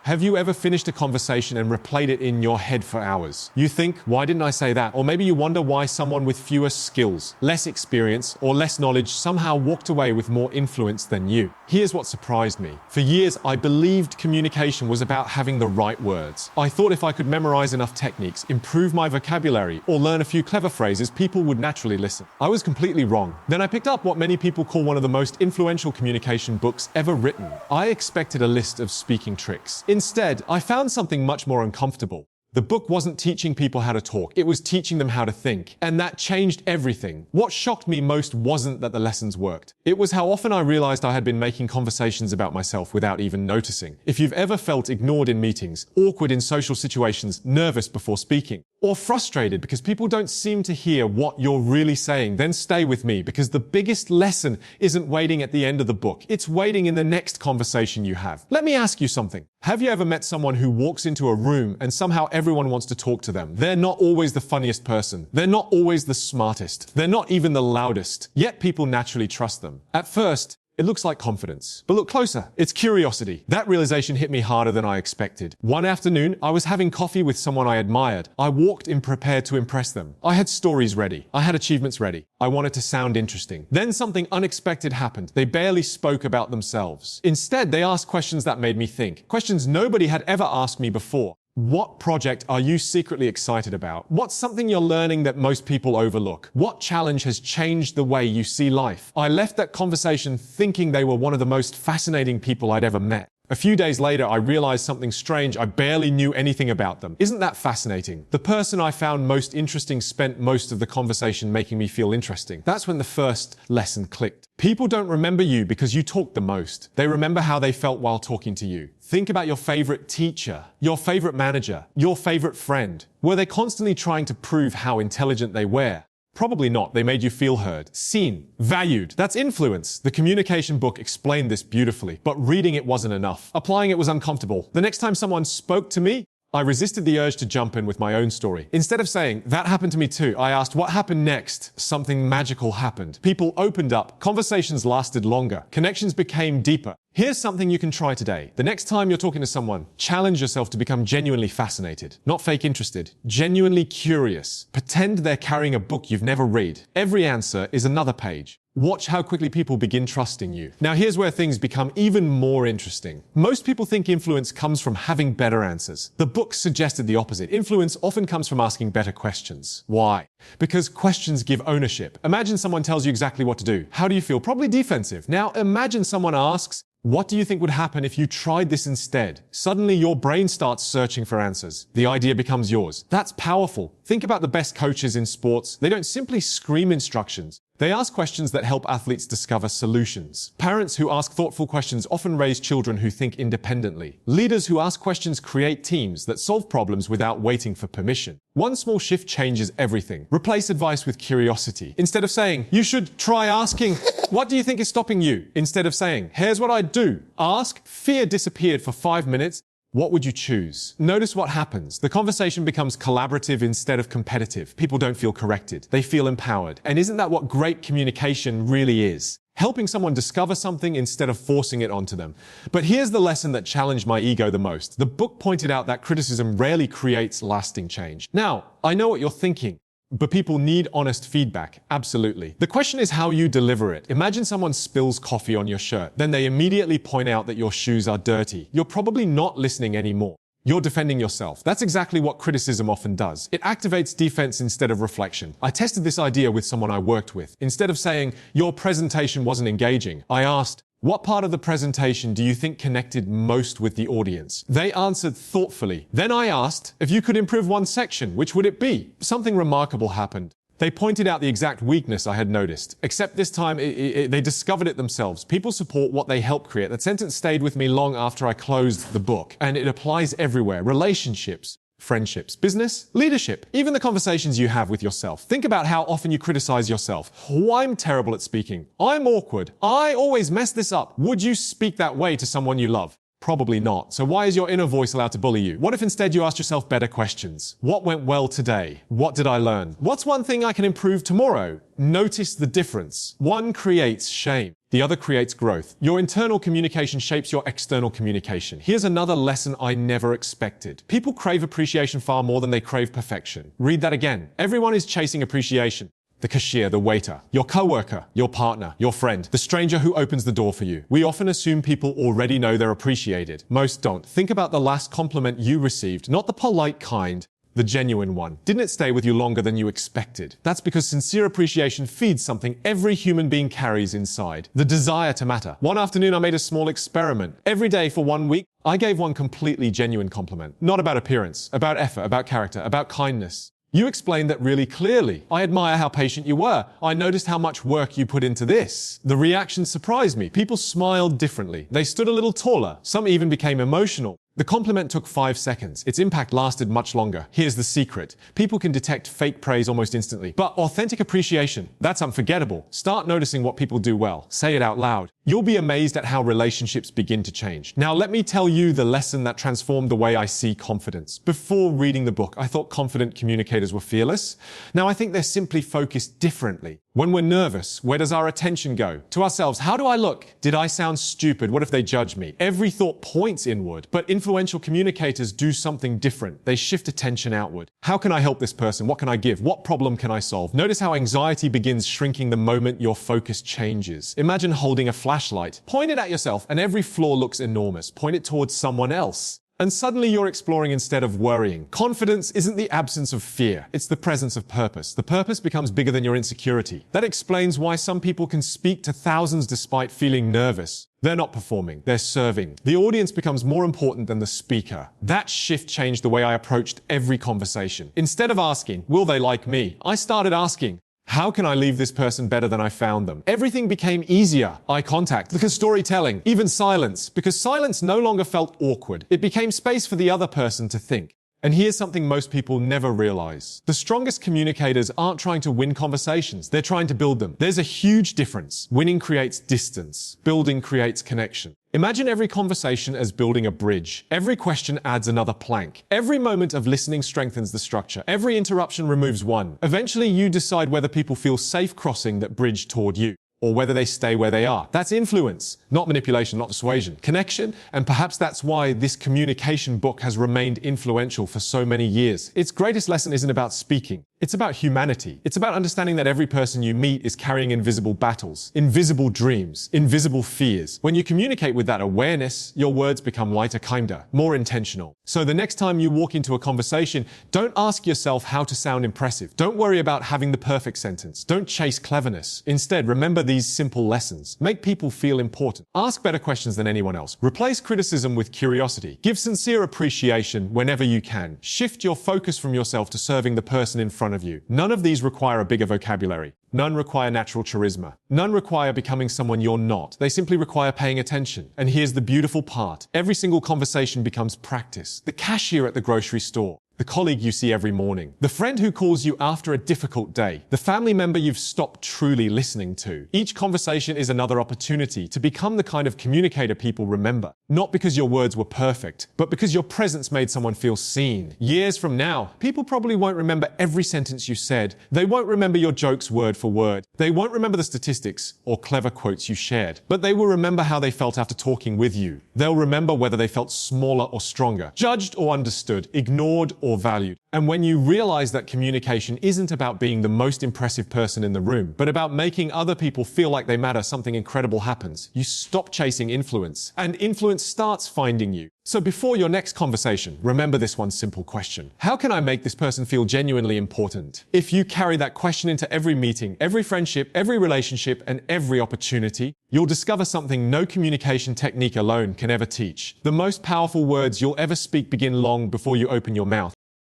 Have you ever finished a conversation and replayed it in your head for hours? You think, why didn't I say that? Or maybe you wonder why someone with fewer skills, less experience, or less knowledge somehow walked away with more influence than you. Here's what surprised me. For years, I believed communication was about having the right words. I thought if I could memorize enough techniques, improve my vocabulary, or learn a few clever phrases, people would naturally listen. I was completely wrong. Then I picked up what many people call one of the most influential communication books ever written. I expected a list of speaking tricks. Instead, I found something much more uncomfortable. The book wasn't teaching people how to talk, it was teaching them how to think. And that changed everything. What shocked me most wasn't that the lessons worked. It was how often I realized I had been making conversations about myself without even noticing. If you've ever felt ignored in meetings, awkward in social situations, nervous before speaking, or frustrated because people don't seem to hear what you're really saying, then stay with me, because the biggest lesson isn't waiting at the end of the book. It's waiting in the next conversation you have. Let me ask you something. Have you ever met someone who walks into a room and somehow everyone wants to talk to them? They're not always the funniest person. They're not always the smartest. They're not even the loudest. Yet people naturally trust them. At first, it looks like confidence. But look closer. It's curiosity. That realization hit me harder than I expected. One afternoon, I was having coffee with someone I admired. I walked in prepared to impress them. I had stories ready. I had achievements ready. I wanted to sound interesting. Then something unexpected happened. They barely spoke about themselves. Instead, they asked questions that made me think. Questions nobody had ever asked me before. What project are you secretly excited about? What's something you're learning that most people overlook? What challenge has changed the way you see life? I left that conversation thinking they were one of the most fascinating people I'd ever met. A few days later, I realized something strange. I barely knew anything about them. Isn't that fascinating? The person I found most interesting spent most of the conversation making me feel interesting. That's when the first lesson clicked. People don't remember you because you talked the most. They remember how they felt while talking to you. Think about your favorite teacher, your favorite manager, your favorite friend. Were they constantly trying to prove how intelligent they were? Probably not. They made you feel heard, seen, valued. That's influence. The communication book explained this beautifully, but reading it wasn't enough. Applying it was uncomfortable. The next time someone spoke to me, I resisted the urge to jump in with my own story. Instead of saying, that happened to me too, I asked, what happened next? Something magical happened. People opened up. Conversations lasted longer. Connections became deeper. Here's something you can try today. The next time you're talking to someone, challenge yourself to become genuinely fascinated. Not fake interested. Genuinely curious. Pretend they're carrying a book you've never read. Every answer is another page. Watch how quickly people begin trusting you. Now here's where things become even more interesting. Most people think influence comes from having better answers. The book suggested the opposite. Influence often comes from asking better questions. Why? Because questions give ownership. Imagine someone tells you exactly what to do. How do you feel? Probably defensive. Now imagine someone asks, what do you think would happen if you tried this instead? Suddenly your brain starts searching for answers. The idea becomes yours. That's powerful. Think about the best coaches in sports. They don't simply scream instructions. They ask questions that help athletes discover solutions. Parents who ask thoughtful questions often raise children who think independently. Leaders who ask questions create teams that solve problems without waiting for permission. One small shift changes everything. Replace advice with curiosity. Instead of saying, you should try asking, what do you think is stopping you? Instead of saying, here's what I'd do. Ask, fear disappeared for 5 minutes. What would you choose? Notice what happens. The conversation becomes collaborative instead of competitive. People don't feel corrected. They feel empowered. And isn't that what great communication really is? Helping someone discover something instead of forcing it onto them. But here's the lesson that challenged my ego the most. The book pointed out that criticism rarely creates lasting change. Now, I know what you're thinking. But people need honest feedback, absolutely. The question is how you deliver it. Imagine someone spills coffee on your shirt, then they immediately point out that your shoes are dirty. You're probably not listening anymore. You're defending yourself. That's exactly what criticism often does. It activates defense instead of reflection. I tested this idea with someone I worked with. Instead of saying, your presentation wasn't engaging, I asked, what part of the presentation do you think connected most with the audience? They answered thoughtfully. Then I asked, if you could improve one section, which would it be? Something remarkable happened. They pointed out the exact weakness I had noticed, except this time they discovered it themselves. People support what they help create. That sentence stayed with me long after I closed the book, and it applies everywhere. Relationships, friendships, business, leadership, even the conversations you have with yourself. Think about how often you criticize yourself. Oh, I'm terrible at speaking. I'm awkward. I always mess this up. Would you speak that way to someone you love? Probably not. So why is your inner voice allowed to bully you? What if instead you asked yourself better questions? What went well today? What did I learn? What's one thing I can improve tomorrow? Notice the difference. One creates shame. The other creates growth. Your internal communication shapes your external communication. Here's another lesson I never expected. People crave appreciation far more than they crave perfection. Read that again. Everyone is chasing appreciation. The cashier, the waiter, your coworker, your partner, your friend, the stranger who opens the door for you. We often assume people already know they're appreciated. Most don't. Think about the last compliment you received, not the polite kind, the genuine one. Didn't it stay with you longer than you expected? That's because sincere appreciation feeds something every human being carries inside. The desire to matter. One afternoon I made a small experiment. Every day for 1 week, I gave one completely genuine compliment. Not about appearance, about effort, about character, about kindness. You explained that really clearly. I admire how patient you were. I noticed how much work you put into this. The reaction surprised me. People smiled differently. They stood a little taller. Some even became emotional. The compliment took 5 seconds. Its impact lasted much longer. Here's the secret. People can detect fake praise almost instantly. But authentic appreciation, that's unforgettable. Start noticing what people do well. Say it out loud. You'll be amazed at how relationships begin to change. Now let me tell you the lesson that transformed the way I see confidence. Before reading the book, I thought confident communicators were fearless. Now I think they're simply focused differently. When we're nervous, where does our attention go? To ourselves, how do I look? Did I sound stupid? What if they judge me? Every thought points inward, but influential communicators do something different. They shift attention outward. How can I help this person? What can I give? What problem can I solve? Notice how anxiety begins shrinking the moment your focus changes. Imagine holding a flashlight. Point it at yourself and every flaw looks enormous. Point it towards someone else. And suddenly you're exploring instead of worrying. Confidence isn't the absence of fear. It's the presence of purpose. The purpose becomes bigger than your insecurity. That explains why some people can speak to thousands despite feeling nervous. They're not performing, they're serving. The audience becomes more important than the speaker. That shift changed the way I approached every conversation. Instead of asking, will they like me? I started asking, how can I leave this person better than I found them? Everything became easier. Eye contact, because storytelling, even silence, because silence no longer felt awkward. It became space for the other person to think. And here's something most people never realize. The strongest communicators aren't trying to win conversations. They're trying to build them. There's a huge difference. Winning creates distance. Building creates connection. Imagine every conversation as building a bridge. Every question adds another plank. Every moment of listening strengthens the structure. Every interruption removes one. Eventually, you decide whether people feel safe crossing that bridge toward you, or whether they stay where they are. That's influence, not manipulation, not persuasion. Connection, and perhaps that's why this communication book has remained influential for so many years. Its greatest lesson isn't about speaking. It's about humanity. It's about understanding that every person you meet is carrying invisible battles, invisible dreams, invisible fears. When you communicate with that awareness, your words become lighter, kinder, more intentional. So the next time you walk into a conversation, don't ask yourself how to sound impressive. Don't worry about having the perfect sentence. Don't chase cleverness. Instead, remember these simple lessons. Make people feel important. Ask better questions than anyone else. Replace criticism with curiosity. Give sincere appreciation whenever you can. Shift your focus from yourself to serving the person in front of you. None of these require a bigger vocabulary. None require natural charisma. None require becoming someone you're not. They simply require paying attention. And here's the beautiful part. Every single conversation becomes practice. The cashier at the grocery store, the colleague you see every morning, the friend who calls you after a difficult day, the family member you've stopped truly listening to. Each conversation is another opportunity to become the kind of communicator people remember. Not because your words were perfect, but because your presence made someone feel seen. Years from now, people probably won't remember every sentence you said. They won't remember your jokes word for word. They won't remember the statistics or clever quotes you shared. But they will remember how they felt after talking with you. They'll remember whether they felt smaller or stronger, judged or understood, ignored or valued. And when you realize that communication isn't about being the most impressive person in the room, but about making other people feel like they matter, something incredible happens. You stop chasing influence, and influence starts finding you. So before your next conversation, remember this one simple question. How can I make this person feel genuinely important? If you carry that question into every meeting, every friendship, every relationship, and every opportunity, you'll discover something no communication technique alone can ever teach. The most powerful words you'll ever speak begin long before you open your mouth.